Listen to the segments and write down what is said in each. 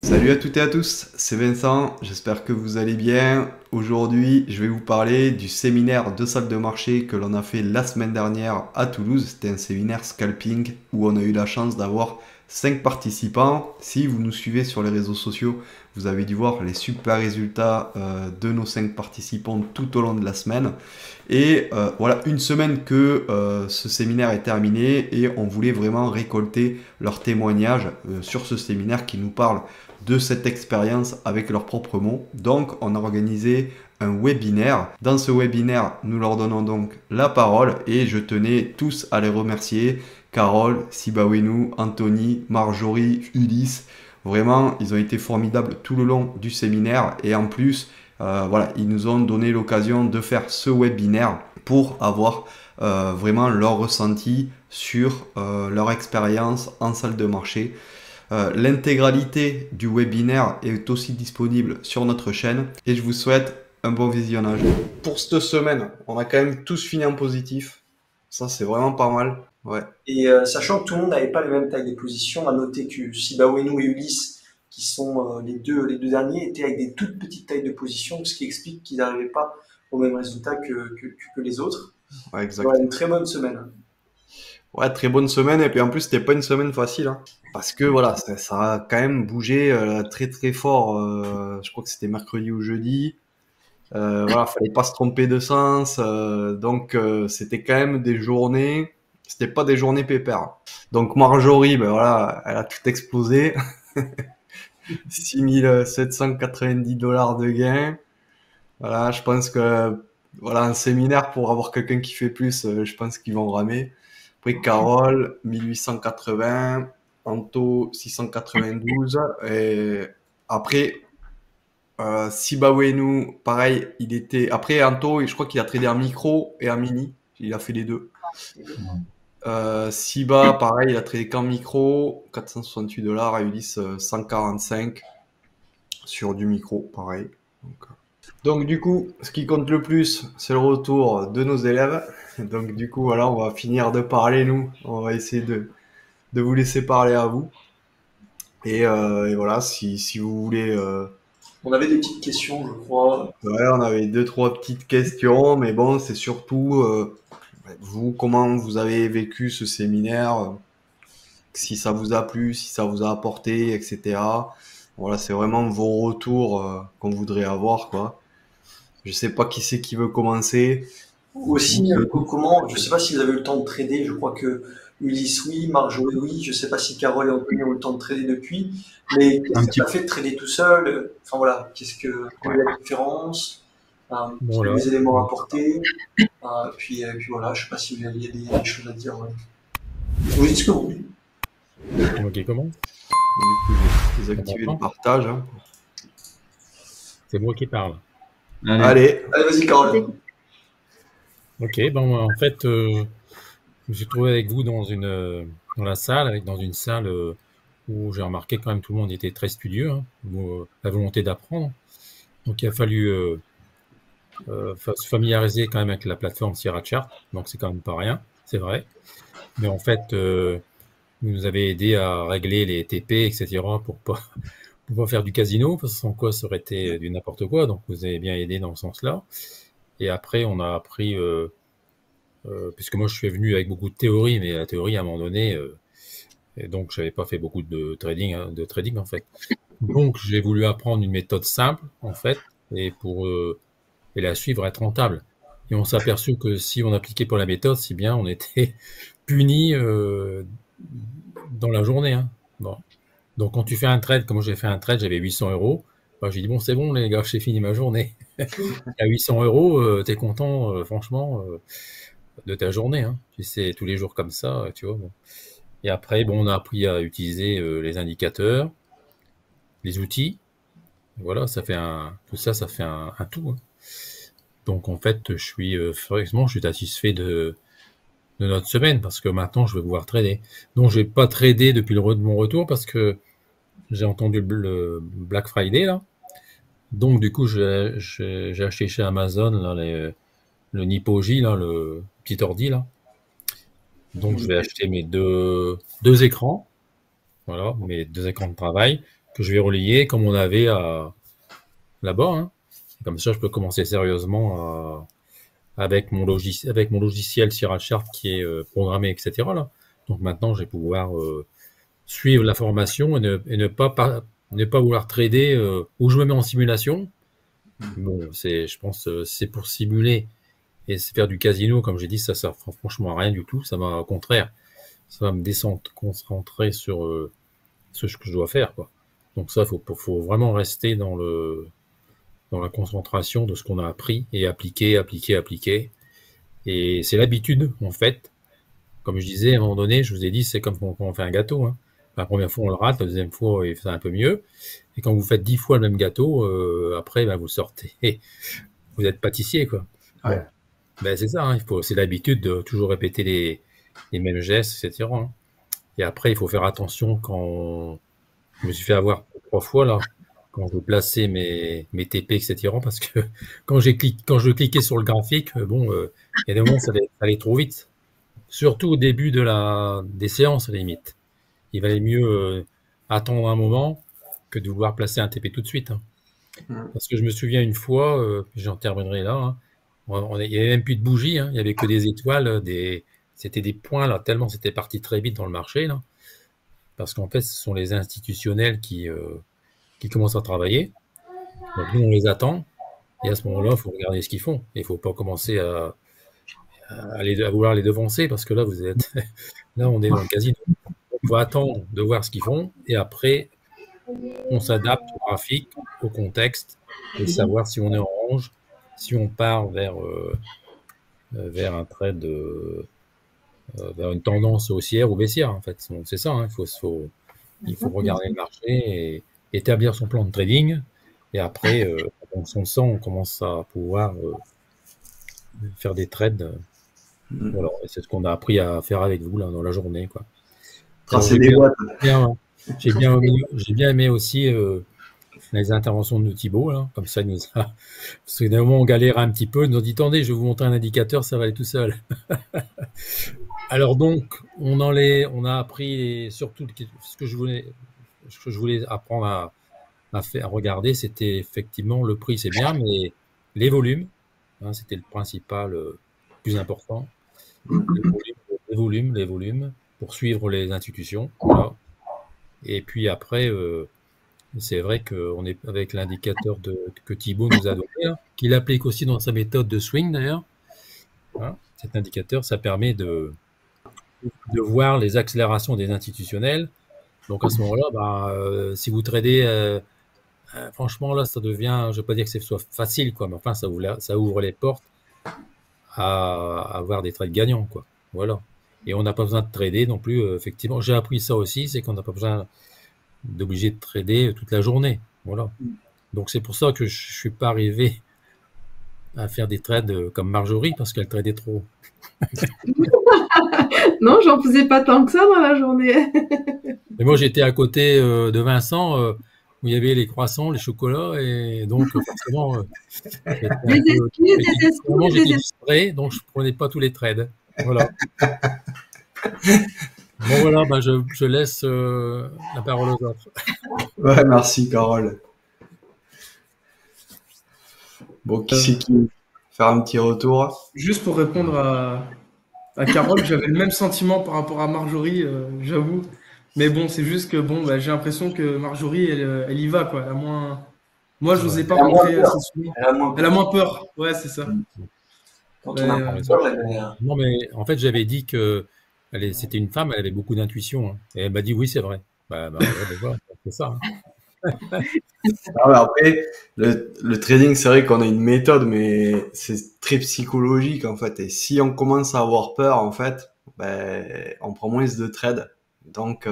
Salut à toutes et à tous, c'est Vincent, j'espère que vous allez bien. Aujourd'hui, je vais vous parler du séminaire de salle de marché que l'on a fait la semaine dernière à Toulouse. C'était un séminaire scalping où on a eu la chance d'avoir 5 participants. Si vous nous suivez sur les réseaux sociaux, vous avez dû voir les super résultats de nos 5 participants tout au long de la semaine. Et voilà, une semaine que ce séminaire est terminé et on voulait vraiment récolter leurs témoignages sur ce séminaire qui nous parle de cette expérience avec leurs propres mots. Donc, on a organisé un webinaire. Dans ce webinaire, nous leur donnons donc la parole et je tenais tous à les remercier. Carole, Sibawenu, Anthony, Marjorie, Ulysse. Vraiment, ils ont été formidables tout le long du séminaire et en plus, voilà, ils nous ont donné l'occasion de faire ce webinaire pour avoir vraiment leur ressenti sur leur expérience en salle de marché. L'intégralité du webinaire est aussi disponible sur notre chaîne et je vous souhaite un bon visionnage. Pour cette semaine, on a quand même tous fini en positif. Ça, c'est vraiment pas mal. Ouais. Et sachant que tout le monde n'avait pas les mêmes tailles de position, à noter que Sibawenu et Ulysse, qui sont les deux derniers, étaient avec des toutes petites tailles de position, ce qui explique qu'ils n'arrivaient pas au même résultat que les autres. Ouais, Voilà, exact. une très bonne semaine. Ouais, très bonne semaine. Et puis en plus, c'était pas une semaine facile, hein. Parce que voilà, ça a quand même bougé très très fort. Je crois que c'était mercredi ou jeudi. Voilà, fallait pas se tromper de sens. Donc c'était quand même des journées. C'était pas des journées pépères. Donc Marjorie, ben voilà, elle a tout explosé. 6 790 $ de gains. Voilà, je pense que voilà, un séminaire pour avoir quelqu'un qui fait plus, je pense qu'ils vont ramer. Après Carole, 1880, Anto, 692. Et après, Sibawenu, pareil, il était. Après, Anto, je crois qu'il a tradé un micro et un mini. Il a fait les deux. Siba, pareil, il a tradé qu'un micro, 468 $. Et Ulysse, 145 sur du micro, pareil. Donc, du coup, ce qui compte le plus, c'est le retour de nos élèves. Donc du coup, voilà, on va finir de parler, nous. On va essayer de vous laisser parler à vous. Et voilà, si vous voulez... On avait des petites questions, je crois. ouais, on avait deux, trois petites questions, mais bon, c'est surtout vous, comment vous avez vécu ce séminaire, si ça vous a plu, si ça vous a apporté, etc. Voilà, c'est vraiment vos retours qu'on voudrait avoir, quoi. Je sais pas qui c'est qui veut commencer. Aussi, comment, je ne sais pas si vous avez eu le temps de trader, je crois que Ulysse oui, Marjorie oui, je ne sais pas si Carole et Anthony ont eu le temps de trader depuis, mais qu'est-ce Un que petit ça peu. fait de trader tout seul? Enfin voilà, quelle est la différence? Quels sont Voilà. les éléments à apporter? Puis voilà, je ne sais pas si vous aviez des choses à dire. Ouais. Vous dites ce que vous voulez. C'est moi qui commence. Du coup, je vais On désactiver le m'entend. partage, hein. C'est moi qui parle. Allez, Allez, Allez, vas-y, Carole. Ok, bon, en fait, je me suis trouvé avec vous dans la salle, dans une salle où j'ai remarqué quand même tout le monde était très studieux, hein, la volonté d'apprendre. Donc il a fallu se familiariser quand même avec la plateforme Sierra Chart. Donc c'est quand même pas rien, c'est vrai. Mais en fait, vous nous avez aidé à régler les TP, etc. pour pas faire du casino, parce que sans quoi ça aurait été du n'importe quoi. Donc vous avez bien aidé dans ce sens-là. Et après, on a appris, puisque moi je suis venu avec beaucoup de théorie, mais la théorie à un moment donné, et donc j'avais pas fait beaucoup de trading, hein, en fait. Donc j'ai voulu apprendre une méthode simple en fait, et la suivre, être rentable. Et on s'est aperçu que si on appliquait pas la méthode, si bien on était puni dans la journée, hein. Bon. Donc quand tu fais un trade, comme j'ai fait un trade, j'avais 800 euros. Bah, j'ai dit bon c'est bon les gars, j'ai fini ma journée. À 800 euros, t'es content, franchement, de ta journée, hein. Tu sais, tous les jours comme ça, tu vois. Bon. Et après, bon, on a appris à utiliser les indicateurs, les outils. Voilà, tout ça, ça fait un tout, hein. Donc en fait, franchement, je suis satisfait de notre semaine parce que maintenant, je vais pouvoir trader. Donc, je vais pas trader depuis mon retour parce que j'ai entendu le Black Friday là. Donc du coup, j'ai acheté chez Amazon là, le Nippo J, là, le petit ordi là. Donc je vais acheter mes deux écrans, voilà, mes deux écrans de travail que je vais relayer comme on avait là-bas. Hein. Comme ça, je peux commencer sérieusement avec mon logiciel Chiral Chart qui est programmé, etc. Là. Donc maintenant, je vais pouvoir suivre la formation et ne pas vouloir trader où je me mets en simulation. Bon, je pense c'est pour simuler et faire du casino, comme j'ai dit, ça sert franchement à rien du tout. Ça va, au contraire, ça va me concentrer sur ce que je dois faire, quoi. Donc ça, faut vraiment rester dans la concentration de ce qu'on a appris et appliquer. Et c'est l'habitude, en fait. Comme je disais, à un moment donné, je vous ai dit, c'est comme quand on fait un gâteau. Hein. La première fois, on le rate, la deuxième fois, il fait un peu mieux. Et quand vous faites 10 fois le même gâteau, après, ben, vous sortez. Vous êtes pâtissier, quoi. Ouais. Bon. Ben, c'est ça, hein, c'est l'habitude de toujours répéter les mêmes gestes, etc. Hein. Et après, il faut faire attention quand je me suis fait avoir 3 fois, là, quand je plaçais mes TP, etc. Parce que quand je cliquais sur le graphique, bon, il y a des moments, ça allait trop vite. Surtout au début des séances, à la limite. Il valait mieux attendre un moment que de vouloir placer un TP tout de suite. Hein. Parce que je me souviens une fois, j'en terminerai là, hein, il n'y avait même plus de bougies, hein, il n'y avait que des étoiles, c'était des points, là, tellement c'était parti très vite dans le marché. Là, parce qu'en fait, ce sont les institutionnels qui commencent à travailler. Donc nous, on les attend. Et à ce moment-là, il faut regarder ce qu'ils font. Il ne faut pas commencer à vouloir les devancer, parce que là, là, on est dans le casino. On va attendre de voir ce qu'ils font, et après, on s'adapte au graphique, au contexte, et savoir si on est en orange, si on part vers un trade, vers une tendance haussière ou baissière, en fait. C'est ça, hein. Il faut regarder le marché et établir son plan de trading, et après, en fonction de ça, on commence à pouvoir faire des trades. Voilà, et c'est ce qu'on a appris à faire avec vous là, dans la journée, quoi. Tracer des boîtes. J'ai bien aimé aussi les interventions de Thibaut, là, comme ça, parce que d'un moment on galère un petit peu, il nous dit attendez, je vais vous montrer un indicateur, ça va aller tout seul. Alors donc, on a appris surtout ce que je voulais apprendre à regarder, c'était effectivement le prix, c'est bien, mais les volumes, hein, c'était le principal, plus important. Les volumes, pour suivre les institutions. Voilà. Et puis après, c'est vrai qu'on est avec l'indicateur que Thibaut nous a donné, hein, qu'il applique aussi dans sa méthode de swing d'ailleurs. Hein, cet indicateur, ça permet de voir les accélérations des institutionnels. Donc à ce moment-là, si vous tradez, franchement là, ça devient, je ne vais pas dire que ce soit facile, quoi, mais enfin ça ouvre les portes à avoir des trades gagnants, quoi. Voilà. Et on n'a pas besoin de trader non plus. Effectivement, j'ai appris ça aussi, c'est qu'on n'a pas besoin d'obliger de trader toute la journée. Voilà. Donc c'est pour ça que je suis pas arrivé à faire des trades comme Marjorie parce qu'elle tradait trop. Non, j'en faisais pas tant que ça dans la journée. Mais moi, j'étais à côté de Vincent où il y avait les croissants, les chocolats, et donc forcément, j'étais distrait, donc je prenais pas tous les trades. Voilà. Bon voilà, je laisse la parole aux autres. Ouais, merci Carole. Bon, qui c'est qui veut faire un petit retour? Juste pour répondre à Carole, j'avais le même sentiment par rapport à Marjorie, j'avoue. Mais bon, c'est juste que j'ai l'impression que Marjorie, elle y va, quoi. Elle a moins... Moi, je n'osais pas rentrer assez souvent. Elle a moins peur. Ouais, c'est ça. Non, mais en fait, j'avais dit que c'était une femme, elle avait beaucoup d'intuition. Hein. Et elle m'a dit oui, c'est vrai. Voilà, c'est ça. Hein. Après, le trading, c'est vrai qu'on a une méthode, mais c'est très psychologique en fait. Et si on commence à avoir peur, en fait, on prend moins de trades. Donc,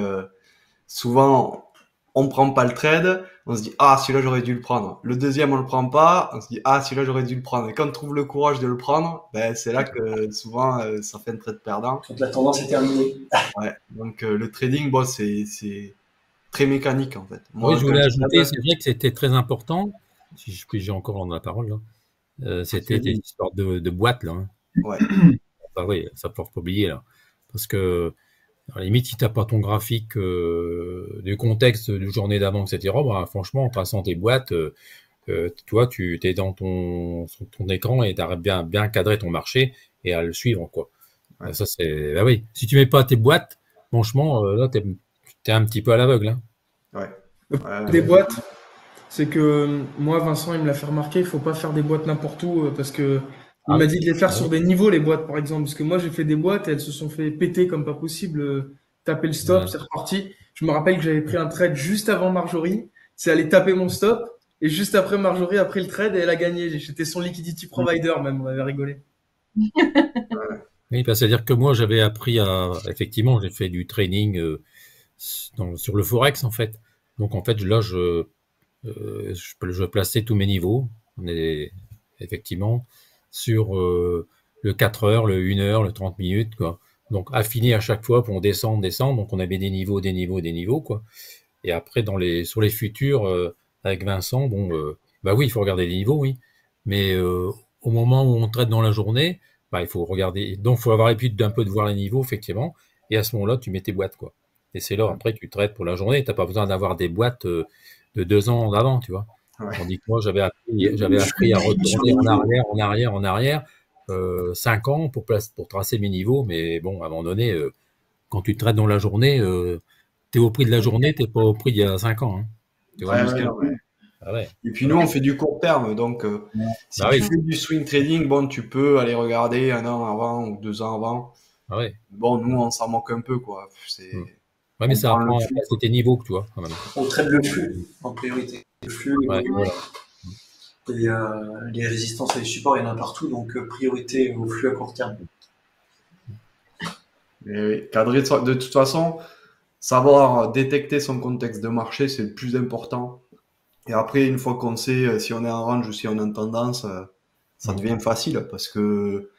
souvent, on prend pas le trade, on se dit ah celui-là j'aurais dû le prendre. Le deuxième on le prend pas, on se dit ah celui-là j'aurais dû le prendre. Et quand on trouve le courage de le prendre, c'est là que souvent ça fait un trade perdant. Quand la tendance est terminée. Ouais. Donc le trading, c'est très mécanique en fait. Moi, oui, je voulais ajouter, c'est vrai que c'était très important. Si j'ai encore la parole là. C'était des histoires de boîtes là. Hein. Ouais. Oui, ça ne faut pas oublier là, parce que À la limite, si tu n'as pas ton graphique du contexte de journée d'avant, etc., bah, franchement, en traçant tes boîtes, toi, tu es dans sur ton écran et tu as bien cadré ton marché et à le suivre, quoi. Ouais. Ça, c'est. Bah oui, si tu mets pas tes boîtes, franchement, là, tu es un petit peu à l'aveugle. Hein. Ouais. Des boîtes, c'est que moi, Vincent, il me l'a fait remarquer, il faut pas faire des boîtes n'importe où parce que il Ah, m'a dit de les faire ouais. sur des niveaux, les boîtes, par exemple. Parce que moi, j'ai fait des boîtes et elles se sont fait péter comme pas possible. Taper le stop, Ouais. c'est reparti. Je me rappelle que j'avais pris un trade juste avant Marjorie. C'est allé taper mon stop. Et juste après, Marjorie a pris le trade et elle a gagné. J'étais son liquidity provider, même. On avait rigolé. Oui, bah, c'est-à-dire que moi, j'avais appris effectivement, j'ai fait du training sur le Forex, en fait. Donc, en fait, là, je plaçais tous mes niveaux. On est effectivement sur le 4 heures, le 1 heure, le 30 minutes, quoi. Donc, affiner à chaque fois pour on descend. Donc, on avait des niveaux, quoi. Et après, sur les futurs, avec Vincent, bon, bah oui, il faut regarder les niveaux, oui. Mais au moment où on traite dans la journée, bah, il faut regarder. Donc, il faut avoir l'habitude d'un peu de voir les niveaux, effectivement. Et à ce moment-là, tu mets tes boîtes, quoi. Et c'est là, après, tu traites pour la journée. Tu n'as pas besoin d'avoir des boîtes de 2 ans d'avant, tu vois. Ouais. Tandis que moi, j'avais appris à retourner en arrière, 5 ans pour tracer mes niveaux. Mais bon, à un moment donné, quand tu traites dans la journée, tu es au prix de la journée, tu n'es pas au prix d'il y a 5 ans. Hein. Tu vois, Non, ouais. Ah ouais. Et puis nous, on fait du court terme, donc si Bah tu oui. fais du swing trading, bon, tu peux aller regarder 1 an avant ou 2 ans avant. Ah ouais. Bon, nous, on s'en moque un peu, quoi. Ouais, mais On ça prend apprend le à flux. passer tes niveaux, tu vois, quand même. On traite le flux en priorité. Le flux, Ouais, voilà. et les résistances et les supports, il y en a partout, donc priorité au flux à court terme. Et oui, cadrer de toute façon, savoir détecter son contexte de marché, c'est le plus important. Et après, une fois qu'on sait si on est en range ou si on est en tendance, ça devient facile parce que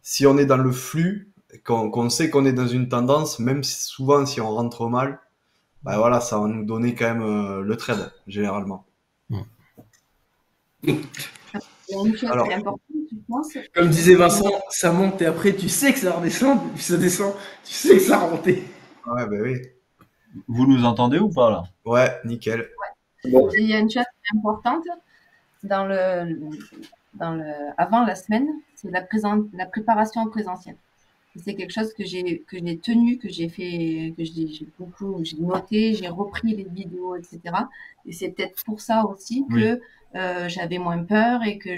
si on est dans le flux, qu'on sait qu'on est dans une tendance, même souvent si on rentre mal, bah voilà, ça va nous donner quand même le trade, généralement. Il y a une chose Alors. qui est importante, je pense. Comme disait Vincent, ça monte et après, tu sais que ça redescend. Puis ça descend, tu sais que ça a remonté. Ouais, bah oui. Vous nous entendez ou pas là? Ouais, nickel. Et il y a une chose qui est importante avant la semaine, c'est la préparation en présentiel. C'est quelque chose que j'ai tenu, que j'ai fait, j'ai noté, j'ai repris les vidéos, etc. Et c'est peut-être pour ça aussi que j'avais moins peur et que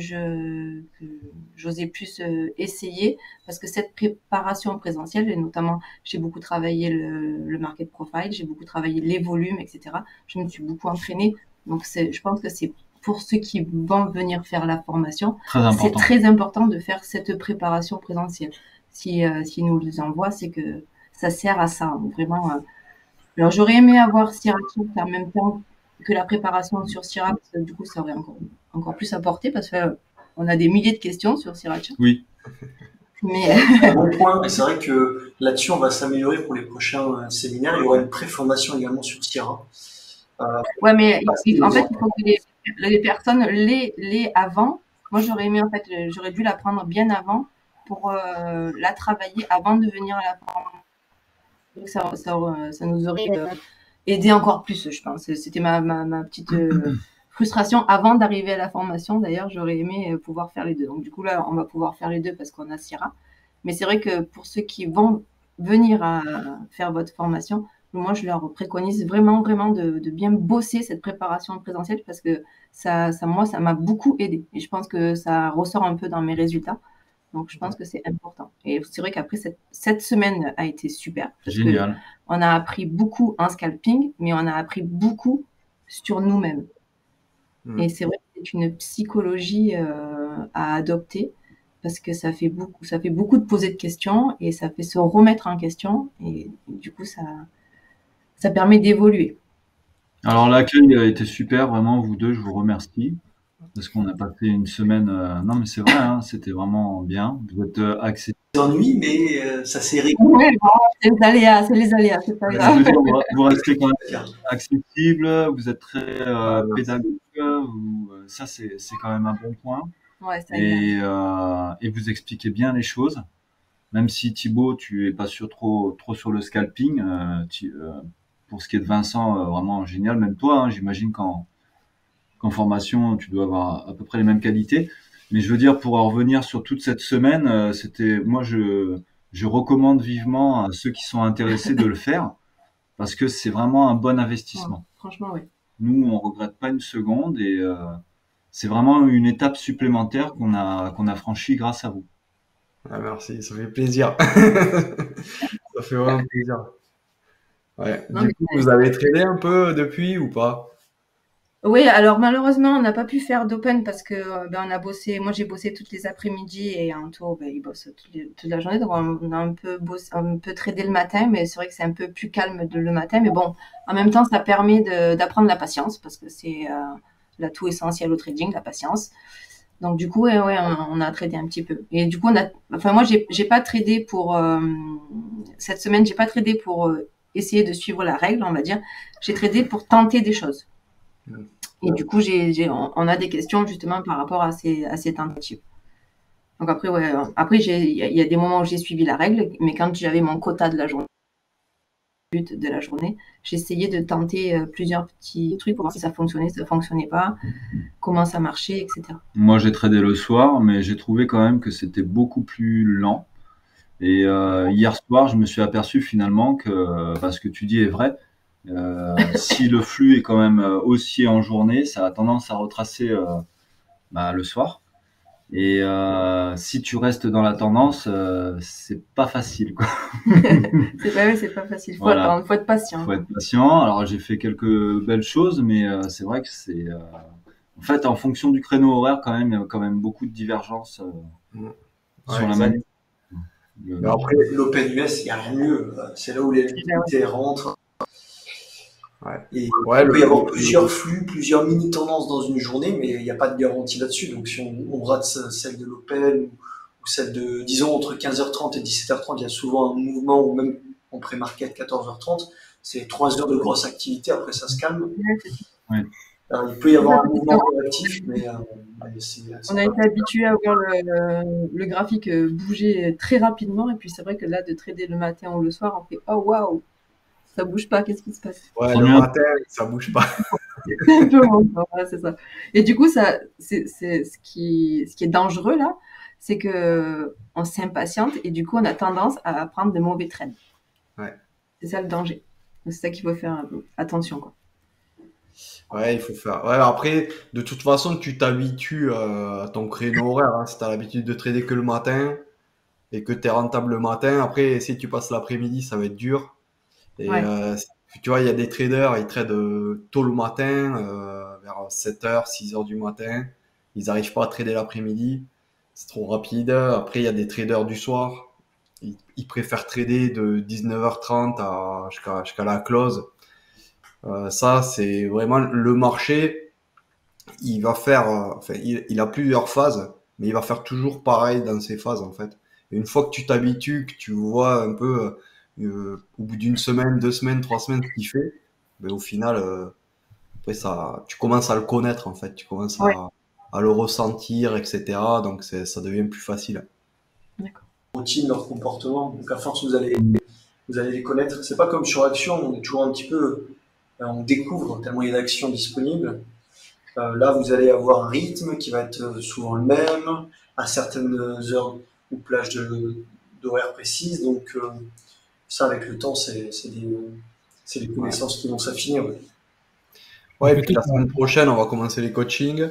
j'osais plus essayer, parce que cette préparation en présentiel, et notamment j'ai beaucoup travaillé le market profile, j'ai beaucoup travaillé les volumes, etc. Je me suis beaucoup entraînée. Donc je pense que c'est pour ceux qui vont venir faire la formation, c'est très important de faire cette préparation présentielle. Si nous les envoient, c'est que ça sert à ça, vraiment. Alors, j'aurais aimé avoir Sriracha en même temps que la préparation sur Sriracha, parce que du coup, ça aurait encore plus apporté, parce qu'on a des milliers de questions sur Sriracha. Oui. Mais bon point, et c'est vrai que là-dessus, on va s'améliorer pour les prochains séminaires. Il y aura une pré-formation également sur Sierra. Ouais, mais en fait, il faut que les personnes l'aient avant. Moi, j'aurais aimé, en fait, j'aurais dû la prendre bien avant, pour la travailler avant de venir à la formation. Ça nous aurait aidé encore plus, je pense. C'était ma petite frustration avant d'arriver à la formation. D'ailleurs, j'aurais aimé pouvoir faire les deux. Donc, du coup, là, on va pouvoir faire les deux parce qu'on a Sierra. Mais c'est vrai que pour ceux qui vont venir à faire votre formation, moi, je leur préconise vraiment, vraiment de bien bosser cette préparation en présentiel, parce que moi, ça m'a beaucoup aidé. Et je pense que ça ressort un peu dans mes résultats. Donc, je pense que c'est important. Et c'est vrai qu'après, cette semaine a été super. Génial. On a appris beaucoup en scalping, mais on a appris beaucoup sur nous-mêmes. Et c'est vrai que c'est une psychologie à adopter, parce que ça fait beaucoup de poser de questions, et ça fait se remettre en question. Et du coup, ça permet d'évoluer. Alors, l'accueil a été super, vraiment, vous deux, je vous remercie. Parce qu'on a passé une semaine. Non, mais c'est vrai, hein, c'était vraiment bien. Vous êtes accessible. C'est ennui, mais ça s'est réglé. Ouais, c'est les aléas, c'est pas grave. Vous restez quand même accessible, vous êtes très pédagogue. Ça, c'est quand même un bon point. Ouais, Et vous expliquez bien les choses. même si Thibaut, tu es pas sûr trop sur le scalping, pour ce qui est de Vincent, vraiment génial. Même toi, hein, j'imagine qu'en formation, tu dois avoir à peu près les mêmes qualités. Mais je veux dire, pour en revenir sur toute cette semaine, moi, je recommande vivement à ceux qui sont intéressés de le faire parce que c'est vraiment un bon Ouais, investissement. franchement, oui. Nous, on regrette pas une seconde et c'est vraiment une étape supplémentaire qu'on a franchie grâce à vous. Ah, merci, ça fait plaisir. Ça fait vraiment plaisir. Ouais. Non, Du mais coup, vous avez tradé un peu depuis ou pas? oui, alors malheureusement, on n'a pas pu faire d'open parce que on a bossé. Moi, j'ai bossé toutes les après-midi et Anto, il bosse toute la journée. Donc, on a un peu bossé, un peu tradé le matin, mais c'est vrai que c'est un peu plus calme le matin. Mais bon, en même temps, ça permet d'apprendre la patience parce que c'est l'atout essentiel au trading, la patience. Donc, du coup, ouais, on a tradé un petit peu. Et du coup, enfin, moi, j'ai pas tradé pour cette semaine, j'ai pas tradé pour essayer de suivre la règle, on va dire. J'ai tradé pour tenter des choses. Et du coup, on a des questions justement par rapport à ces tentatives. Donc après, ouais, après il y a des moments où j'ai suivi la règle, mais quand j'avais mon quota de la journée, but de la journée, j'essayais de tenter plusieurs petits trucs pour voir si ça fonctionnait, si ça fonctionnait pas, comment ça marchait, etc. Moi, j'ai tradé le soir, mais j'ai trouvé quand même que c'était beaucoup plus lent. Et hier soir, je me suis aperçu finalement que ce que tu dis est vrai. Si le flux est quand même haussier en journée, ça a tendance à retracer le soir. Et si tu restes dans la tendance, c'est pas facile, quoi. C'est pas facile. Voilà. Faut être patient. Faut être patient. Alors j'ai fait quelques belles choses, mais c'est vrai que c'est en fait en fonction du créneau horaire quand même, il y a quand même beaucoup de divergences sur la exact. manière. Mais après, l'Open US, il n'y a rien de mieux. C'est là où les liquidités rentrent. Ouais. Et Ouais, il peut y avoir plusieurs flux, plusieurs mini-tendances dans une journée, mais il n'y a pas de garantie là-dessus. Donc si on rate celle de l'Open ou celle de, disons, entre 15h30 et 17h30, il y a souvent un mouvement, ou même en pré-market 14h30, c'est 3 heures de grosse activité, après ça se calme. Ouais. Alors, il peut y avoir un mouvement réactif, mais on a été habitué à voir le graphique bouger très rapidement, et puis c'est vrai que là, de trader le matin ou le soir, on fait « Oh, waouh, ça bouge pas, qu'est-ce qui se passe ?» Ouais, le matin, ça bouge pas. C'est un peu voilà, c'est ça. Et du coup, c'est ce qui est dangereux là, c'est que on s'impatiente et du coup, on a tendance à prendre de mauvais trades. Ouais. C'est ça le danger. C'est ça qu'il faut faire attention, quoi. Ouais, il faut faire. Ouais, après, de toute façon, tu t'habitues à ton créneau horaire. Hein. Si tu as l'habitude de trader que le matin et que tu es rentable le matin, après, si tu passes l'après-midi, ça va être dur. Et Ouais. tu vois, il y a des traders, ils tradent tôt le matin, vers 7h, 6h du matin. Ils n'arrivent pas à trader l'après-midi. C'est trop rapide. Après, il y a des traders du soir. Ils préfèrent trader de 19h30 jusqu'à la close. Ça, c'est vraiment le marché. Il va faire, enfin, il a plusieurs phases, mais il va faire toujours pareil dans ces phases, en fait. Et une fois que tu t'habitues, que tu vois un peu, au bout d'une semaine, 2 semaines, 3 semaines, ce qu'il fait, ben, au final, après ça, tu commences à le connaître, en fait. Tu commences Ouais. à le ressentir, etc. Donc, ça devient plus facile. D'accord. routine, leur comportement. Donc à force, vous allez les connaître. C'est pas comme sur Action, on est toujours un petit peu, on découvre tellement il y a d'actions disponibles. Là, vous allez avoir un rythme qui va être souvent le même, à certaines heures ou plages d'horaires précises. Donc ça, avec le temps, c'est des connaissances qui vont s'affiner. Ouais. Ouais, et puis la semaine prochaine, on va commencer les coachings.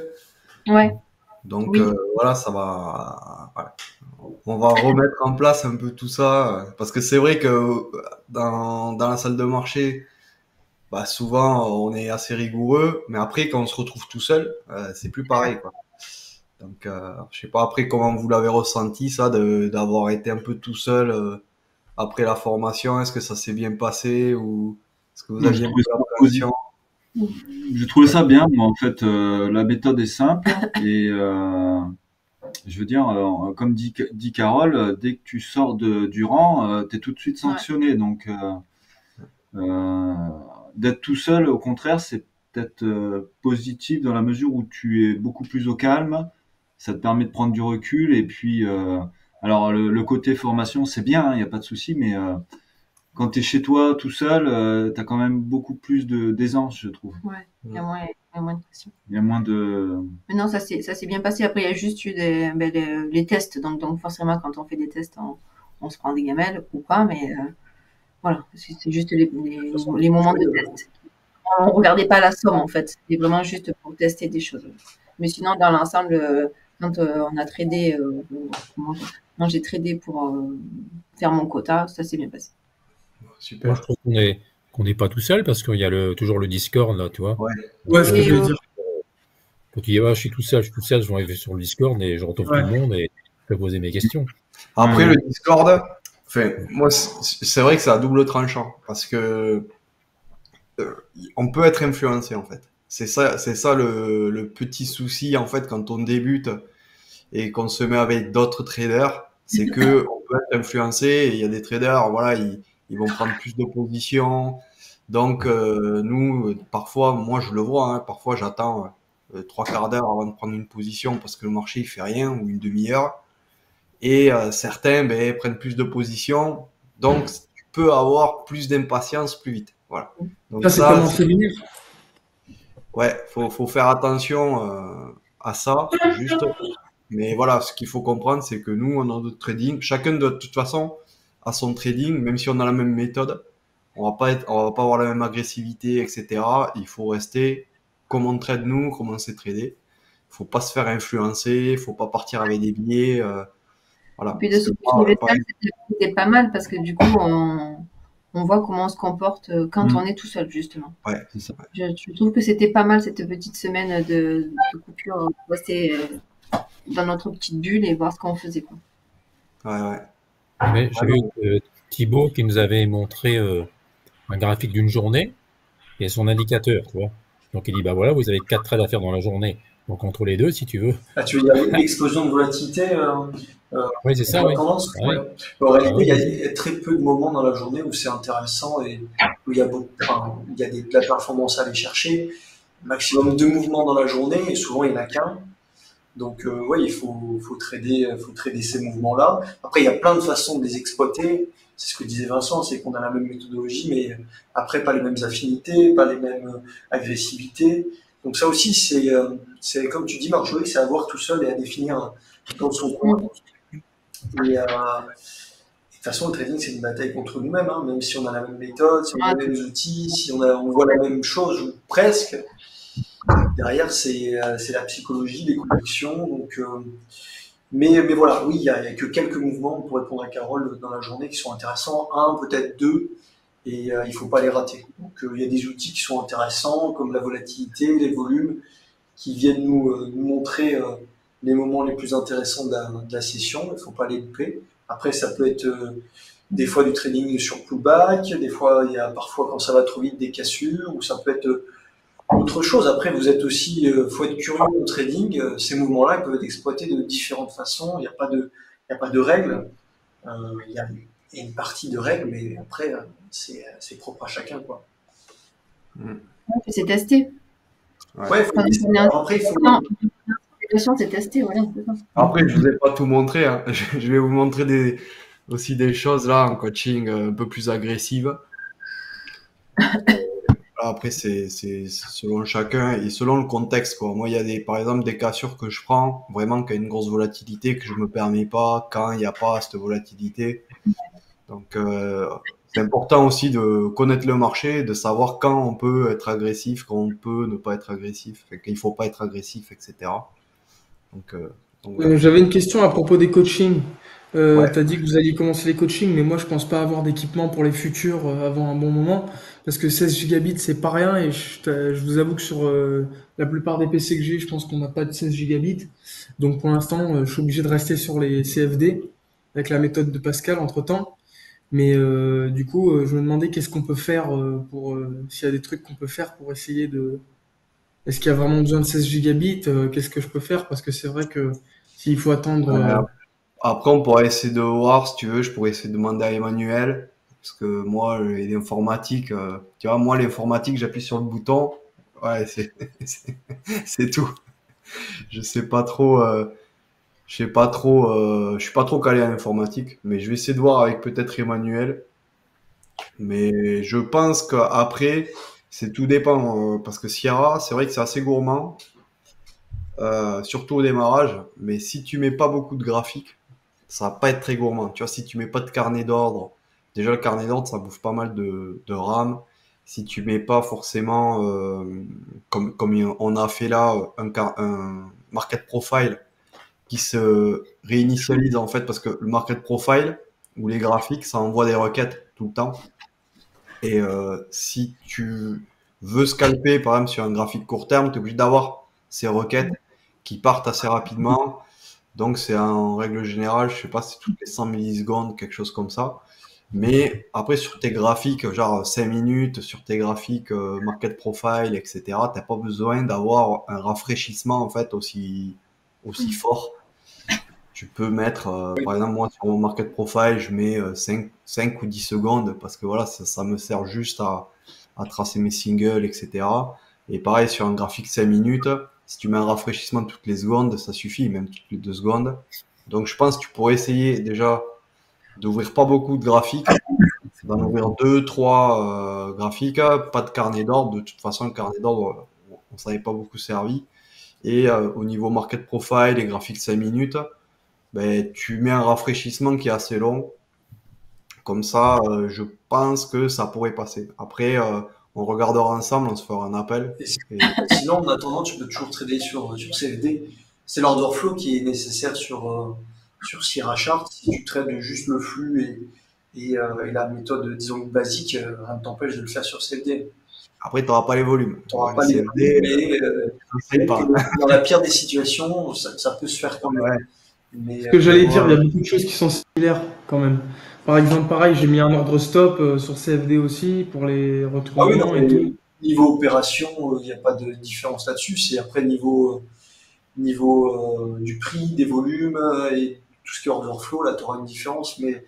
Ouais. Donc Oui. voilà, ça va. Voilà. On va remettre en place un peu tout ça, parce que c'est vrai que dans la salle de marché, bah, souvent on est assez rigoureux, mais après quand on se retrouve tout seul, c'est plus pareil, quoi. Donc je sais pas après comment vous l'avez ressenti ça, d'avoir été un peu tout seul après la formation. Est-ce que ça s'est bien passé ou est-ce que vous Moi, aviez un peu d'appréhension? j'ai trouvé ça bien. Moi, en fait, la méthode est simple et je veux dire, comme dit Carole, dès que tu sors du rang, tu es tout de suite sanctionné. Donc, d'être tout seul, au contraire, c'est peut-être positif dans la mesure où tu es beaucoup plus au calme. Ça te permet de prendre du recul et puis Alors, le côté formation, c'est bien, il n'y a pas de souci, mais quand tu es chez toi tout seul, tu as quand même beaucoup plus d'aisance, je trouve. Ouais, il y a moins de pression. Il y a moins de. Mais non, ça s'est bien passé. Après, il y a juste eu les tests. Donc forcément, quand on fait des tests, on se prend des gamelles ou pas. Mais voilà, c'est juste les moments de test. On ne regardait pas la somme, en fait. C'était vraiment juste pour tester des choses. Mais sinon, dans l'ensemble, quand on a tradé, moi, j'ai tradé pour faire mon quota, ça s'est bien passé. Super. Moi, je trouve qu'on n'est pas tout seul parce qu'il y a toujours le Discord, là, tu vois. Ouais, ce que je veux dire. Quand tu dis, je suis tout seul, je vais arriver sur le Discord et je retrouve tout le monde et je peux poser mes questions. Après, le Discord, enfin, moi, c'est vrai que c'est à double tranchant parce que on peut être influencé, en fait. C'est ça le petit souci, en fait, quand on débute et qu'on se met avec d'autres traders, c'est que on peut être influencé et il y a des traders, voilà, ils vont prendre plus de positions. Donc, nous, parfois, moi, je le vois, hein, parfois, j'attends 3/4 d'heure avant de prendre une position parce que le marché, il fait rien, ou une demi-heure. Et certains, prennent plus de positions. Donc, tu peux avoir plus d'impatience plus vite. Voilà. Donc, Ça, c'est comme en séminaire. ouais, faut faire attention à ça, juste. Mais voilà, ce qu'il faut comprendre, c'est que nous, on a notre trading. Chacun, de toute façon, a son trading, même si on a la même méthode. On va pas avoir la même agressivité, etc. Il faut rester comme on trade nous, comme on sait trader. Faut pas se faire influencer, faut pas partir avec des billets. Voilà. Et puis de ce universal, c'était pas mal parce que du coup, on voit comment on se comporte quand on est tout seul, justement. Ouais, c'est ça. Je trouve que c'était pas mal cette petite semaine de coupure, rester dans notre petite bulle et voir ce qu'on faisait, quoi. Ouais. Mais j'ai vu Thibaut qui nous avait montré un graphique d'une journée et son indicateur, tu vois. Donc il dit, voilà, vous avez 4 trades à faire dans la journée. Donc entre les deux, si tu veux. Ah, tu veux dire l'explosion de volatilité Oui, c'est ça, oui. tendance, Ouais. En réalité, il y a très peu de moments dans la journée où c'est intéressant et où il y a de la performance à aller chercher. Maximum 2 mouvements dans la journée et souvent il n'y en a qu'un. Donc ouais, il faut trader ces mouvements-là. Après, il y a plein de façons de les exploiter. C'est ce que disait Vincent, c'est qu'on a la même méthodologie, mais après pas les mêmes affinités, pas les mêmes agressivités. Donc ça aussi, c'est comme tu dis, Marjorie, c'est à voir tout seul et à définir dans son coin. Et de toute façon, le trading, c'est une bataille contre nous-mêmes, hein, même si on a la même méthode, si on a les mêmes outils, si on voit la même chose, ou presque. Derrière, c'est la psychologie, les convictions. Donc, mais voilà, oui, il n'y a que quelques mouvements, pour répondre à Carole, dans la journée qui sont intéressants. Un, peut-être deux, et il ne faut pas les rater. Donc, il y a des outils qui sont intéressants, comme la volatilité, les volumes, qui viennent nous montrer les moments les plus intéressants de la session. Il ne faut pas les louper. Après, ça peut être des fois du trading sur pullback, des fois, il y a parfois, quand ça va trop vite, des cassures, ou ça peut être autre chose. Après, vous êtes aussi, faut être curieux au trading. Ces mouvements-là, ils peuvent être exploités de différentes façons. Il n'y a pas de règles. Il y a une partie de règles, mais après, c'est propre à chacun, quoi. C'est testé. Ouais, après, il faut. C'est testé, voilà. Après, je vous ai pas tout montré, hein. Je vais vous montrer aussi des choses là en coaching un peu plus agressives. Après, c'est selon chacun et selon le contexte, quoi. Moi, il y a par exemple des cassures que je prends vraiment quand il y a une grosse volatilité que je me permets pas quand il n'y a pas cette volatilité. Donc, c'est important aussi de connaître le marché, de savoir quand on peut être agressif, quand on peut ne pas être agressif, qu'il faut pas être agressif, etc. Donc voilà. J'avais une question à propos des coachings. Ouais. Tu as dit que vous alliez commencer les coachings, mais moi je pense pas avoir d'équipement pour les futurs avant un bon moment, parce que 16 gigabits c'est pas rien, et je vous avoue que sur la plupart des PC que j'ai, je pense qu'on n'a pas de 16 gigabits. Donc pour l'instant, je suis obligé de rester sur les CFD avec la méthode de Pascal entre-temps. Mais du coup, je me demandais qu'est-ce qu'on peut faire s'il y a des trucs qu'on peut faire pour essayer de. Est-ce qu'il y a vraiment besoin de 16 gigabits? Qu'est-ce que je peux faire? Parce que c'est vrai que s'il faut attendre. Après, on pourrait essayer de voir, si tu veux, je pourrais essayer de demander à Emmanuel, parce que moi, l'informatique, tu vois, moi, l'informatique, j'appuie sur le bouton, ouais, c'est tout. Je sais pas trop. Je sais pas trop, je suis pas trop calé en informatique, mais je vais essayer de voir avec peut-être Emmanuel. Mais je pense qu'après, c'est tout dépend, parce que Sierra, c'est vrai que c'est assez gourmand, surtout au démarrage. Mais si tu mets pas beaucoup de graphiques, ça va pas être très gourmand. Tu vois, si tu mets pas de carnet d'ordre, déjà le carnet d'ordre, ça bouffe pas mal de RAM. Si tu mets pas forcément, comme on a fait là, un market profile qui se réinitialise en fait, parce que le market profile ou les graphiques, ça envoie des requêtes tout le temps. Et si tu veux scalper, par exemple, sur un graphique court terme, tu es obligé d'avoir ces requêtes qui partent assez rapidement. Donc, c'est en règle générale, je sais pas, c'est toutes les 100 millisecondes, quelque chose comme ça. Mais après, sur tes graphiques, genre 5 minutes, sur tes graphiques market profile, etc., t'as pas besoin d'avoir un rafraîchissement en fait aussi fort. Tu peux mettre, par exemple, moi sur mon market profile, je mets 5 ou 10 secondes parce que voilà, ça me sert juste à tracer mes singles, etc. Et pareil, sur un graphique 5 minutes, si tu mets un rafraîchissement toutes les secondes, ça suffit, même toutes les 2 secondes. Donc je pense que tu pourrais essayer déjà d'ouvrir pas beaucoup de graphiques, d'en ouvrir 2, 3 graphiques, pas de carnet d'ordre. De toute façon, le carnet d'ordre, on s'en est pas beaucoup servi. Et au niveau market profile et graphiques 5 minutes, ben, tu mets un rafraîchissement qui est assez long. Comme ça, je pense que ça pourrait passer. Après, on regardera ensemble, on se fera un appel. Et Et sinon, en attendant, tu peux toujours trader sur CFD. C'est l'order flow qui est nécessaire sur Sierra Chart. Si tu trades juste le flux et la méthode, disons, basique, rien ne t'empêche de le faire sur CFD. après, tu n'auras pas les volumes. Tu n'auras pas les CFD, mais c'est pas. dans la pire des situations, ça peut se faire quand même. Ouais. Mais, Ce que j'allais dire, il y a ouais. beaucoup de choses qui sont similaires quand même. Par exemple, pareil, j'ai mis un ordre stop sur CFD aussi pour les ah oui, retournements non, et mais tout. niveau opération, il n'y a pas de différence là-dessus. C'est après niveau du prix, des volumes et tout ce qui est order flow, là, tu auras une différence. Mais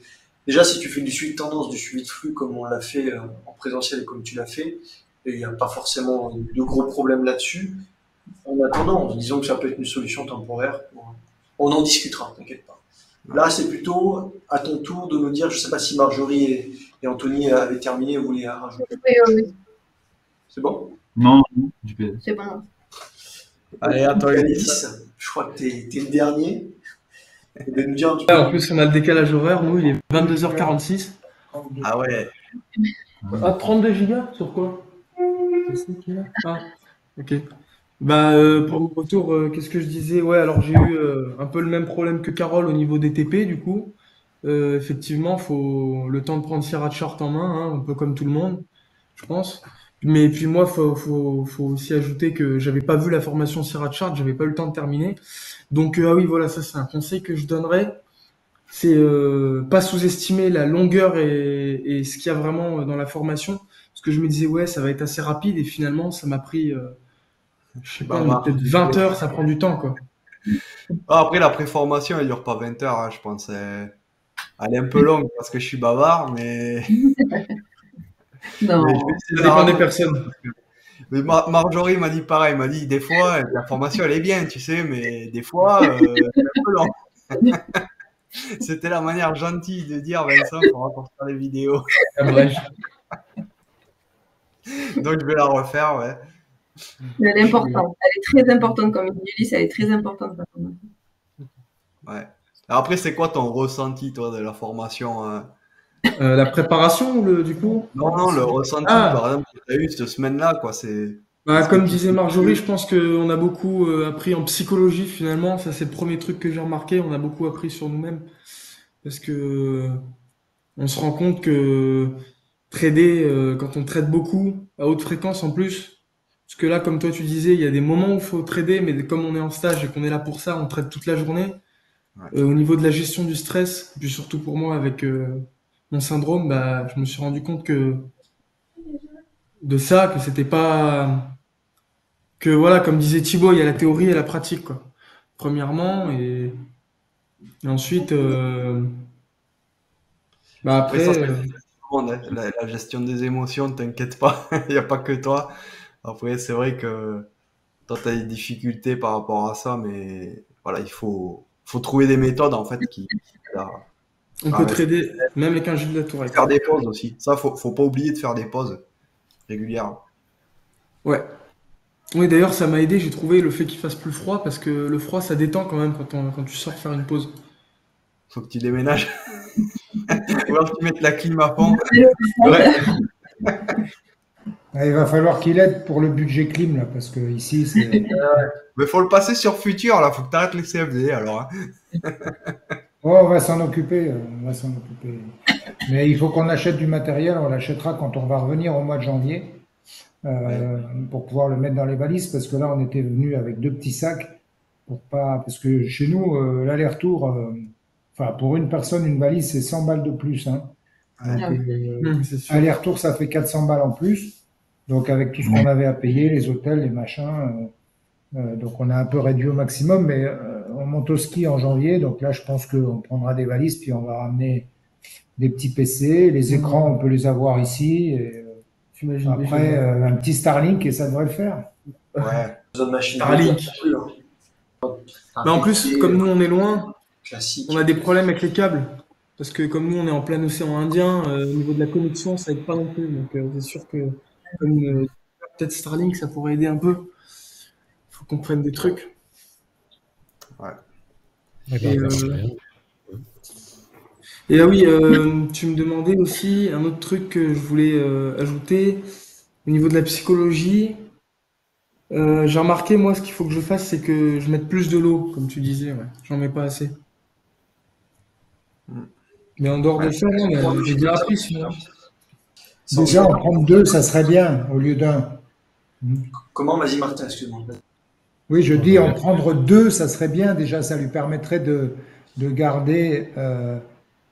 déjà, si tu fais du suivi de tendance, du suivi de flux comme on l'a fait en présentiel et comme tu l'as fait, il n'y a pas forcément de gros problèmes là-dessus. En attendant, disons que ça peut être une solution temporaire. On en discutera, t'inquiète pas. Là, c'est plutôt à ton tour de nous dire, je ne sais pas si Marjorie et Anthony avaient terminé, vous voulez rajouter. Oui. C'est bon? Non, non, du PS. C'est bon. Allez, à toi, Yanis. Yanis, je crois que tu es le dernier. Et de nous dire un petit Là, en peu. plus, on a le décalage horaire. Nous, il est 22h46. Ah ouais. Ah, 32 gigas sur quoi? Ah, ok. Bah, pour mon retour, qu'est-ce que je disais? Ouais, alors j'ai eu un peu le même problème que Carole au niveau des TP, du coup. Effectivement, faut le temps de prendre Sierra Chart en main, hein, un peu comme tout le monde, je pense. Mais puis moi, faut aussi ajouter que j'avais pas vu la formation Sierra Chart, j'avais pas eu le temps de terminer. Donc, ah oui, voilà, ça c'est un conseil que je donnerais. C'est pas sous-estimer la longueur et ce qu'il y a vraiment dans la formation. Parce que je me disais, ouais, ça va être assez rapide et finalement, ça m'a pris, je sais pas, mais Bavard. peut-être 20 heures, ça prend du temps, quoi. Ah, après, la préformation, elle dure pas 20 heures, hein, je pense. Elle est un peu longue parce que je suis bavard, mais, Non. mais je vais essayer de Ça la dépend des ramener. personnes. Mais Marjorie m'a dit pareil, m'a dit des fois, la formation elle est bien, tu sais, mais des fois, c'est un peu long. C'était la manière gentille de dire Vincent, il faudra faire les vidéos. Ah, bref. Donc je vais la refaire, ouais. Elle est importante. Elle est très importante, comme il dit Ulysse, elle est très importante. Ouais. Alors après, c'est quoi ton ressenti, toi, de la formation, hein? La préparation, du coup? Non, le ressenti, Ah, par exemple, que tu as eu cette semaine-là, quoi. bah, Est-ce que comme tu disait sais Marjorie, que- je pense qu'on a beaucoup appris en psychologie finalement. Ça, c'est le premier truc que j'ai remarqué. On a beaucoup appris sur nous-mêmes parce que on se rend compte que trader, quand on trade beaucoup à haute fréquence en plus, parce que là, comme toi tu disais, il y a des moments où il faut trader, mais comme on est en stage et qu'on est là pour ça, on trade toute la journée. Ouais. Au niveau de la gestion du stress, puis surtout pour moi avec mon syndrome, bah, je me suis rendu compte que de ça, que c'était pas que voilà, comme disait Thibaut, il y a la théorie et la pratique, quoi. Premièrement, et ensuite, bah Après, ça, après, c'est tout le monde, hein. La gestion des émotions, t'inquiète pas, il n'y a pas que toi. Après, c'est vrai que toi, tu as des difficultés par rapport à ça, mais voilà, il faut faut trouver des méthodes en fait qui On peut trader même avec un Gilles Latourette. faire des pauses aussi. Ça, faut pas oublier de faire des pauses régulières. Ouais. Oui, d'ailleurs, ça m'a aidé, j'ai trouvé le fait qu'il fasse plus froid, parce que le froid, ça détend quand même quand tu sors faire une pause. Faut que tu déménages. Ou alors tu mettes la clim à fond. Ouais. Il va falloir qu'il aide pour le budget clim, là, parce que ici, c'est. Mais faut le passer sur futur, là. Faut que tu arrêtes les CFD, alors. Hein. Oh, on va s'en occuper, on va s'en occuper. Mais il faut qu'on achète du matériel, on l'achètera quand on va revenir au mois de janvier, pour pouvoir le mettre dans les valises, parce que là, on était venu avec 2 petits sacs, parce que chez nous, l'aller-retour, enfin, pour une personne, une valise, c'est 100 balles de plus, hein. Donc, C'est sûr. aller-retour, ça fait 400 balles en plus. Donc, avec tout ce qu'on avait à payer, les hôtels, les machins, donc on a un peu réduit au maximum, mais on monte au ski en janvier. Donc là, je pense qu'on prendra des valises, puis on va ramener des petits PC. Les écrans, on peut les avoir ici. Et, J'imagine après, déjà. un petit Starlink et ça devrait le faire. Ouais. Zone machine. Starlink. Un Mais en plus, PC, comme nous, on est loin, classique. on a des problèmes avec les câbles. Parce que comme nous, on est en plein océan Indien, au niveau de la connexion, ça aide pas non plus. Donc c'est sûr que comme peut-être Starlink, ça pourrait aider un peu. Il faut qu'on prenne des trucs. D'accord, Et, merci, rien. Et ah oui, tu me demandais aussi un autre truc que je voulais ajouter au niveau de la psychologie. J'ai remarqué, moi, ce qu'il faut que je fasse, c'est que je mette plus de l'eau, comme tu disais. Ouais. J'en mets pas assez. Mais en dehors de ça, non, mais j'ai bien appris sinon. Déjà, en prendre 2, ça serait bien, au lieu d'un. Comment? Vas-y, Martin, excuse-moi. Oui, je dis en prendre 2, ça serait bien. Déjà, ça lui permettrait de garder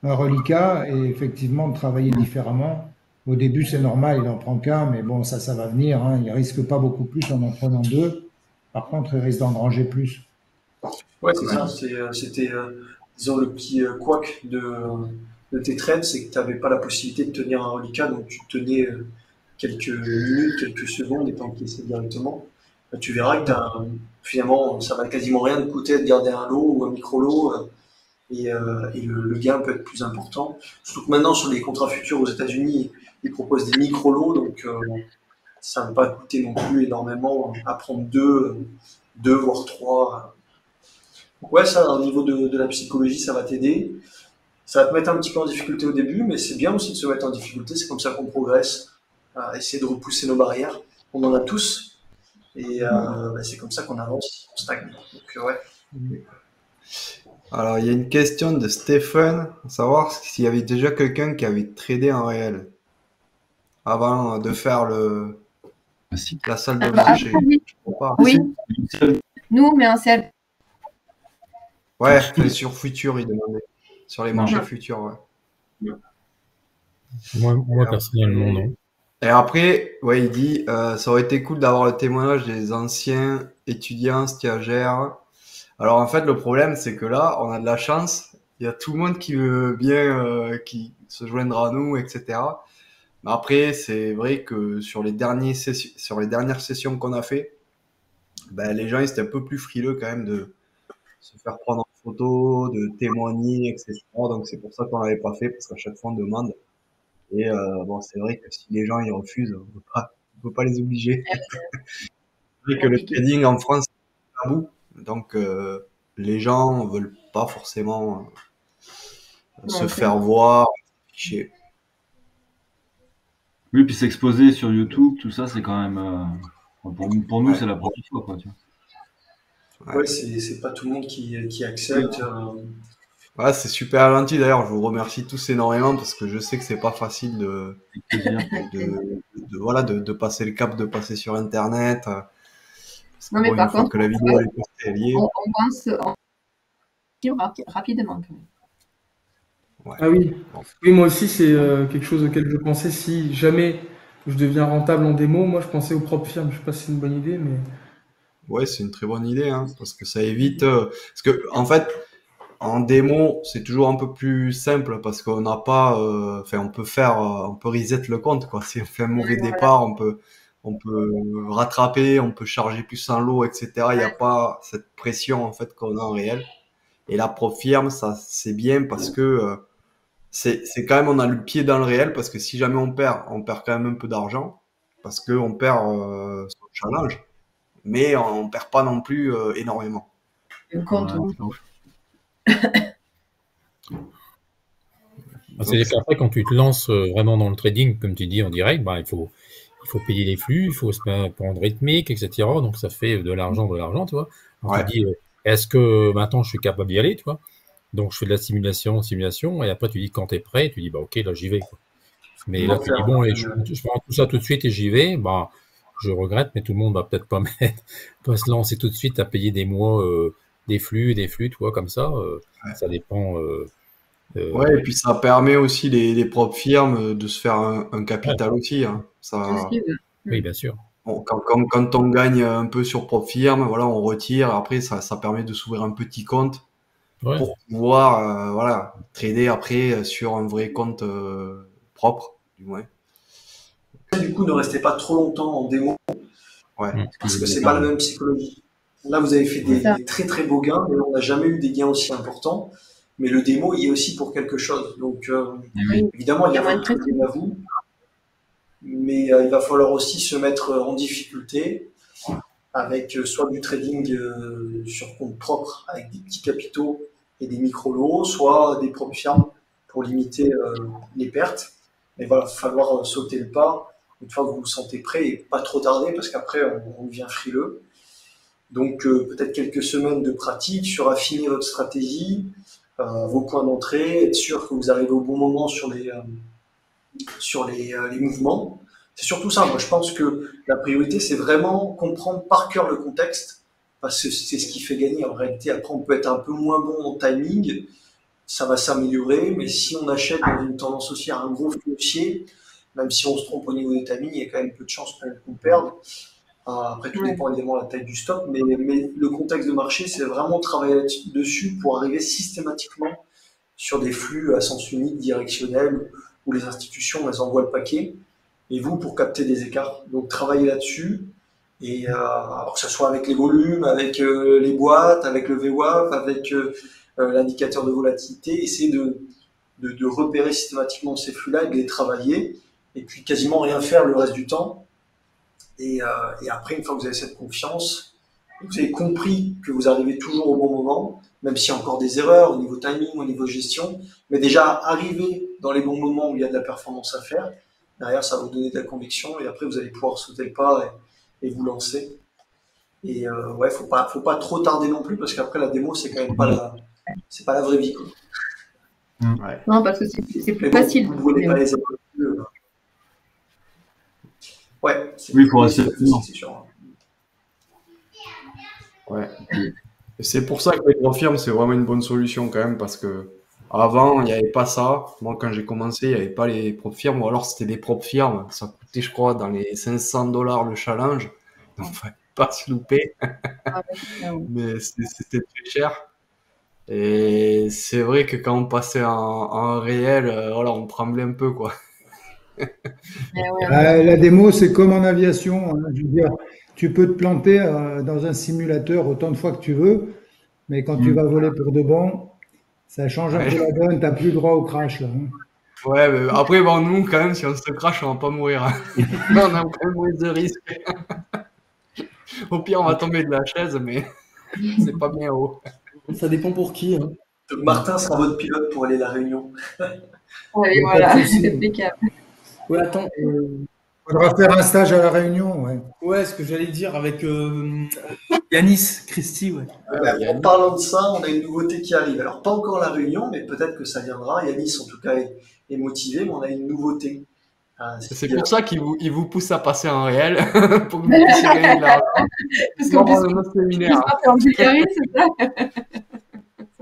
un reliquat et effectivement de travailler différemment. Au début, c'est normal, il en prend qu'un, mais bon, ça va venir, hein. Il risque pas beaucoup plus en prenant 2. Par contre, il risque d'engranger plus. Ouais, c'est ça. C'était, disons, le petit couac de tes trades, c'est que tu n'avais pas la possibilité de tenir un reliquat, donc tu tenais quelques minutes, quelques secondes et t'encaissais directement. Là, tu verras que finalement, ça va quasiment rien te coûter de garder un lot ou un micro-lot, et le gain peut être plus important. Surtout que maintenant, sur les contrats futurs aux États-Unis, ils proposent des micro-lots, donc ça ne va pas coûter non plus énormément à prendre deux voire 3. Donc ouais, ça, au niveau de la psychologie, ça va t'aider. Ça va te mettre un petit peu en difficulté au début, mais c'est bien aussi de se mettre en difficulté. C'est comme ça qu'on progresse, essayer de repousser nos barrières. On en a tous, et c'est comme ça qu'on avance, on stagne. Donc ouais. Alors, il y a une question de Stephen, à savoir s'il y avait déjà quelqu'un qui avait tradé en réel avant de faire la salle de marché. Oui. Je crois pas. Oui. Nous, mais en CL. Ouais, sur futur, il demandait. Sur les marchés futurs, ouais. Moi, personnellement, non. Et après, ouais, il dit, ça aurait été cool d'avoir le témoignage des anciens étudiants, stagiaires. Alors en fait, le problème, c'est que là, on a de la chance. Il y a tout le monde qui veut bien, qui se joindra à nous, etc. Mais après, c'est vrai que sur les dernières sessions qu'on a fait, ben, les gens, ils étaient un peu plus frileux quand même de se faire prendre en photo, de témoigner, etc. Donc c'est pour ça qu'on l'avait pas fait, parce qu'à chaque fois, on demande. Et bon, c'est vrai que si les gens ils refusent, on peut pas les obliger. C'est vrai que le trading en France, c'est tabou. Donc les gens veulent pas forcément se faire voir, afficher. Oui, puis s'exposer sur YouTube, tout ça, c'est quand même. Pour nous, c'est la première fois, quoi, tu vois. Ouais, c'est pas tout le monde qui accepte. Ouais, c'est super gentil d'ailleurs. Je vous remercie tous énormément parce que je sais que c'est pas facile de passer le cap, de passer sur Internet. Parce que, Non, mais par une fois contre, que la vidéo est postée, elle y est. on pense rapidement. Quand même. Ouais. Ah oui. Oui, moi aussi, c'est quelque chose auquel je pensais. Si jamais je deviens rentable en démo, moi, je pensais aux propres firmes. Je sais pas si c'est une bonne idée, mais Ouais, c'est une très bonne idée, hein, parce que ça évite. Parce que en fait, en démo, c'est toujours un peu plus simple parce qu'on n'a pas. Enfin, on peut reset le compte, quoi. Si on fait un mauvais départ, on peut rattraper, on peut charger plus un lot, etc. Il n'y a pas cette pression en fait qu'on a en réel. Et la prop firme, ça c'est bien parce que c'est quand même, on a le pied dans le réel, parce que si jamais on perd quand même un peu d'argent, parce qu'on perd son challenge, mais on perd pas non plus énormément. Un compte. C'est-à-dire qu'après, quand tu te lances vraiment dans le trading, comme tu dis en direct, bah, il faut payer les flux, il faut se prendre rythmique, etc. Donc ça fait de l'argent, tu vois. On Ouais. te dit, est-ce que maintenant je suis capable d'y aller, tu vois? Donc je fais de la simulation, et après tu dis quand tu es prêt, tu dis bah ok, là j'y vais, quoi. Mais là tu dis bon, je prends tout ça tout de suite et j'y vais, bah je regrette, mais tout le monde va peut-être pas pas se lancer tout de suite à payer des mois des flux, tu vois, comme ça. Ça dépend. Ouais, et puis ça permet aussi les propres firmes de se faire un capital aussi, hein. Ça, Oui, bien sûr. bon, quand on gagne un peu sur propre firme, voilà, on retire. Après, ça permet de s'ouvrir un petit compte Ouais. pour pouvoir voilà, trader après sur un vrai compte propre, du moins. Du coup, ne restez pas trop longtemps en démo, Ouais. parce que c'est pas la même psychologie. Là, vous avez fait des très très beaux gains, mais on n'a jamais eu des gains aussi importants. Mais le démo, il est aussi pour quelque chose. Donc, évidemment, il y a votre gain à vous, mais il va falloir aussi se mettre en difficulté avec soit du trading sur compte propre avec des petits capitaux et des micro-lots, soit des propres firmes pour limiter les pertes. Mais voilà, il va falloir sauter le pas une fois que vous vous sentez prêt et pas trop tarder parce qu'après on devient frileux. Donc peut-être quelques semaines de pratique sur affiner votre stratégie, vos points d'entrée, être sûr que vous arrivez au bon moment sur les mouvements. C'est surtout ça. Moi, je pense que la priorité, c'est vraiment comprendre par cœur le contexte, parce que c'est ce qui fait gagner. En réalité, après, on peut être un peu moins bon en timing, ça va s'améliorer, mais si on achète dans une tendance haussière un gros flux haussier, même si on se trompe au niveau des timings, il y a quand même peu de chances qu'on perde. Après, tout dépend évidemment de la taille du stock, mais le contexte de marché, c'est vraiment travailler dessus pour arriver systématiquement sur des flux à sens unique, directionnels, où les institutions, elles envoient le paquet, et vous, pour capter des écarts. Donc, travaillez là-dessus, et alors que ce soit avec les volumes, avec les boîtes, avec le VWAP, avec l'indicateur de volatilité, essayez de repérer systématiquement ces flux-là et de les travailler, et puis quasiment rien faire le reste du temps. Et après, une fois que vous avez cette confiance, vous avez compris que vous arrivez toujours au bon moment, même s'il y a encore des erreurs au niveau timing, au niveau gestion, mais déjà arriver dans les bons moments où il y a de la performance à faire, derrière ça va vous donner de la conviction et après vous allez pouvoir sauter le pas et vous lancer. Et ouais, faut pas trop tarder non plus parce qu'après la démo c'est quand même pas la vraie vie, quoi. Ouais. Non, parce que c'est plus facile. Vous ne brûlez pas les épaules. Ouais. Oui, il faut rester c'est sûr. Ouais. Et c'est pour ça que les propres firmes, c'est vraiment une bonne solution quand même, parce que avant, il n'y avait pas ça. Moi, quand j'ai commencé, il n'y avait pas les propres firmes, ou alors c'était des propres firmes. Ça coûtait, je crois, dans les $500 le challenge. Donc, il ne fallait pas se louper. Mais c'était très cher. Et c'est vrai que quand on passait en réel, voilà, on tremblait un peu, quoi. La démo, c'est comme en aviation, hein. Je veux dire, tu peux te planter dans un simulateur autant de fois que tu veux, mais quand tu vas voler pour de bon, ça change un peu la donne, tu n'as plus droit au crash, là, hein. Ouais, mais après, bon, nous, quand même, si on se crache, on va pas mourir, hein. On a quand même moins de risques. Au pire, on va tomber de la chaise, mais c'est pas bien haut. Ça dépend pour qui, hein. Donc Martin sera votre pilote pour aller à la Réunion. Ouais, voilà, c'est impeccable. Ouais, attends. Faudra faire un stage à La Réunion, ouais. Ouais, ce que j'allais dire avec Yanis, Christy, ouais. En parlant de ça, on a une nouveauté qui arrive. Alors, pas encore la Réunion, mais peut-être que ça viendra. Yanis, en tout cas, est motivé, mais on a une nouveauté. C'est pour ça qu'il vous pousse à passer en réel, pour que vous puissiez gagner de l'argent. Parce qu'en plus, notre séminaire. en Bulgarie, c'est ça.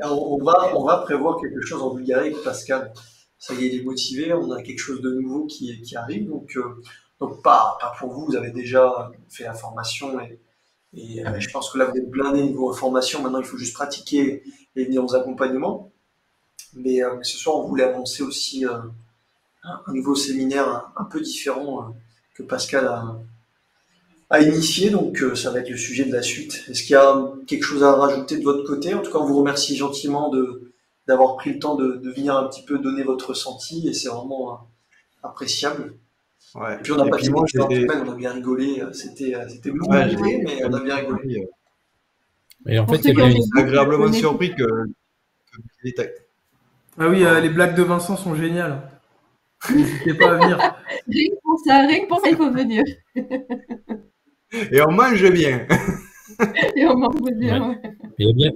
On va prévoir quelque chose en Bulgarie avec Pascal. Ça y est, il est motivé. On a quelque chose de nouveau qui arrive. Donc pas pour vous. Vous avez déjà fait la formation et je pense que là, vous êtes blindé niveau formation. Maintenant, il faut juste pratiquer et venir aux accompagnements. Mais ce soir, on voulait annoncer aussi un nouveau séminaire un peu différent que Pascal à initier, donc ça va être le sujet de la suite. Est-ce qu'il y a quelque chose à rajouter de votre côté? En tout cas, on vous remercie gentiment d'avoir pris le temps de venir un petit peu donner votre ressenti, et c'est vraiment appréciable. Ouais. Et puis on a Et passé puis moi, une excellente j'étais- semaine, on a bien rigolé, c'était beaucoup ouais, compliqué, mais on a bien rigolé. Et en Pour fait, ceux il y qui a ont bien des une- doutes, agréablement venez- surpris que les ta- Ah oui, les blagues de Vincent sont géniales. N'hésitez pas à venir. Rien que pour ça, il faut venir. Et on mange bien. Et on m'en veut bien. Ouais. Il y a bien,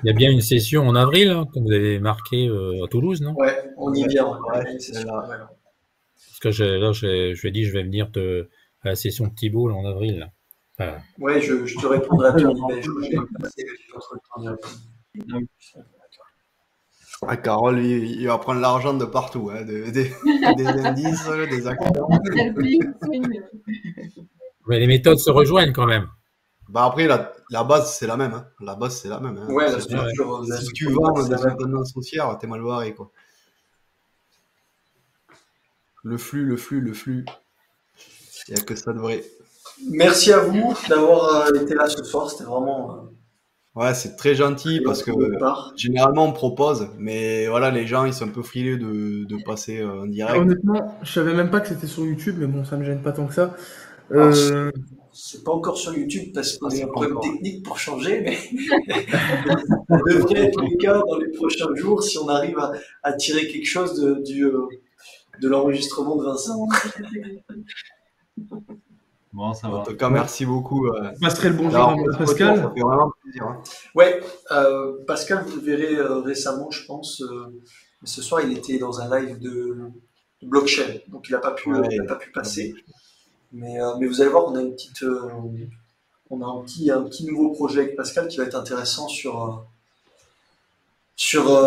il y a bien une session en avril, hein, comme vous avez marqué à Toulouse, non? Ouais, on y vient. Ouais, Ouais, c'est sûr. là. Ouais. Parce que je lui ai dit, je vais venir à la session de Thibault là, en avril. Là. Voilà. Ouais, je te répondrai à ton email. Je vais passer, j'ai pas trop le temps d'y répondre. Ah, Carole, il va prendre l'argent de partout, hein, des indices, des actions. Mais les méthodes se rejoignent quand même. Bah après, la base, c'est la même. Hein. La base, c'est la même. Hein. Ouais, la Si structure. si tu vends dans une tendance haussière, t'es mal barré, quoi. Le flux. Il n'y a que ça de vrai. Merci à vous d'avoir été là ce soir. C'était vraiment. Ouais, c'est très gentil parce que généralement on propose, mais voilà, les gens ils sont un peu frileux de passer en direct. Honnêtement, je savais même pas que c'était sur YouTube, mais bon, ça me gêne pas tant que ça. C'est pas encore sur YouTube parce qu'on a un problème encore. technique pour changer, mais ça devrait être le cas dans les prochains jours si on arrive à tirer quelque chose de l'enregistrement de Vincent. Bon, ça va. En tout cas, merci beaucoup. Je passerai le bonjour à Pascal. Ça fait vraiment plaisir. Hein. Ouais, Pascal, vous le verrez récemment, je pense. Ce soir, il était dans un live de blockchain, donc il n'a pas pu passer. Mais vous allez voir, on a une petite, on a un petit nouveau projet avec Pascal qui va être intéressant sur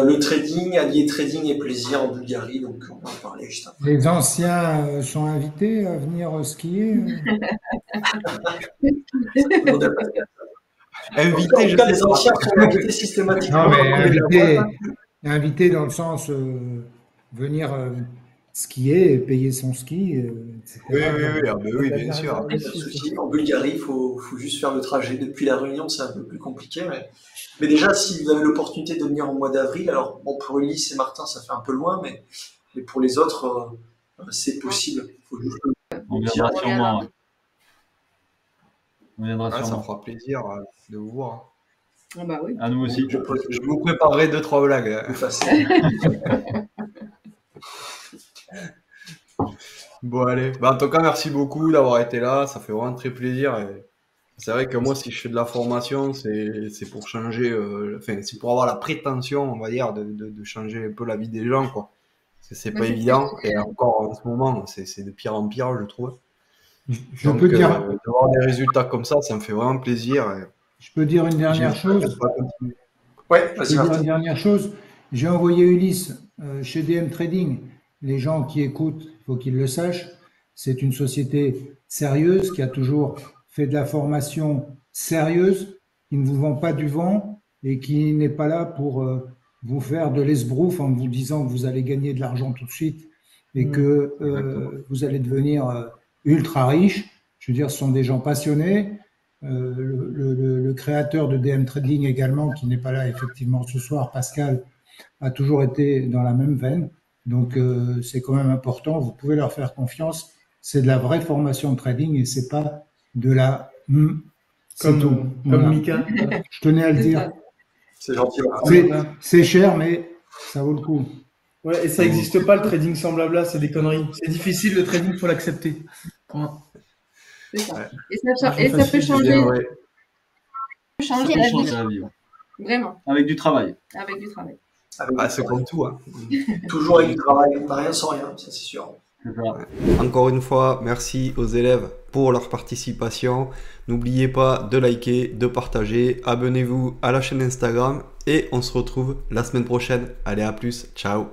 le trading, allier trading et plaisir en Bulgarie. Donc on va en parler juste après. Les anciens sont invités à venir skier. Invité, en tout cas, les anciens sont invités systématiquement. Non, mais invités dans le sens venir skier et payer son ski, etc. Oui, bien sûr. Pas de souci. En Bulgarie, il faut juste faire le trajet. Depuis la Réunion, c'est un peu plus compliqué. Mais déjà, si vous avez l'opportunité de venir au mois d'avril, alors bon, pour Ulysse et Martin, ça fait un peu loin, mais pour les autres, c'est possible. Faut juste... On viendra sûrement. Ouais. On viendra Ça sûrement. fera plaisir de vous voir. Ah bah oui. À nous aussi. Je vous préparerai 2-3 blagues. Bon, allez. Bah, en tout cas, merci beaucoup d'avoir été là. Ça fait vraiment très plaisir. Et c'est vrai que moi, si je fais de la formation, c'est pour changer, c'est pour avoir la prétention, on va dire, de changer un peu la vie des gens, quoi. Parce que c'est pas évident. Et encore en ce moment, c'est de pire en pire, je trouve. Je peux dire. D'avoir des résultats comme ça me fait vraiment plaisir. Et je peux dire une dernière chose. Ouais, je peux dire une dernière chose. J'ai envoyé Ulysse chez DM Trading. Les gens qui écoutent, il faut qu'ils le sachent. C'est une société sérieuse qui a toujours fait de la formation sérieuse, qui ne vous vend pas du vent et qui n'est pas là pour vous faire de l'esbrouf en vous disant que vous allez gagner de l'argent tout de suite et que vous allez devenir ultra riche. Je veux dire, ce sont des gens passionnés. Le créateur de DM Trading également, qui n'est pas là effectivement ce soir, Pascal, a toujours été dans la même veine. Donc, c'est quand même important. Vous pouvez leur faire confiance. C'est de la vraie formation de trading et c'est pas de la comme Mika. Je tenais à le dire. C'est gentil. C'est cher, mais ça vaut le coup. Ouais, et ça n'existe pas le trading sans blabla, c'est des conneries. C'est difficile le trading, il faut l'accepter. C'est ça. Ouais. Et ça peut changer. Changer la vie. Vraiment. Avec du travail. Avec du travail. C'est comme tout. Hein. Toujours avec du travail, on n'a rien sans rien, ça c'est sûr. Encore une fois, merci aux élèves pour leur participation. N'oubliez pas de liker, de partager, abonnez-vous à la chaîne Instagram et on se retrouve la semaine prochaine. Allez, à plus, ciao.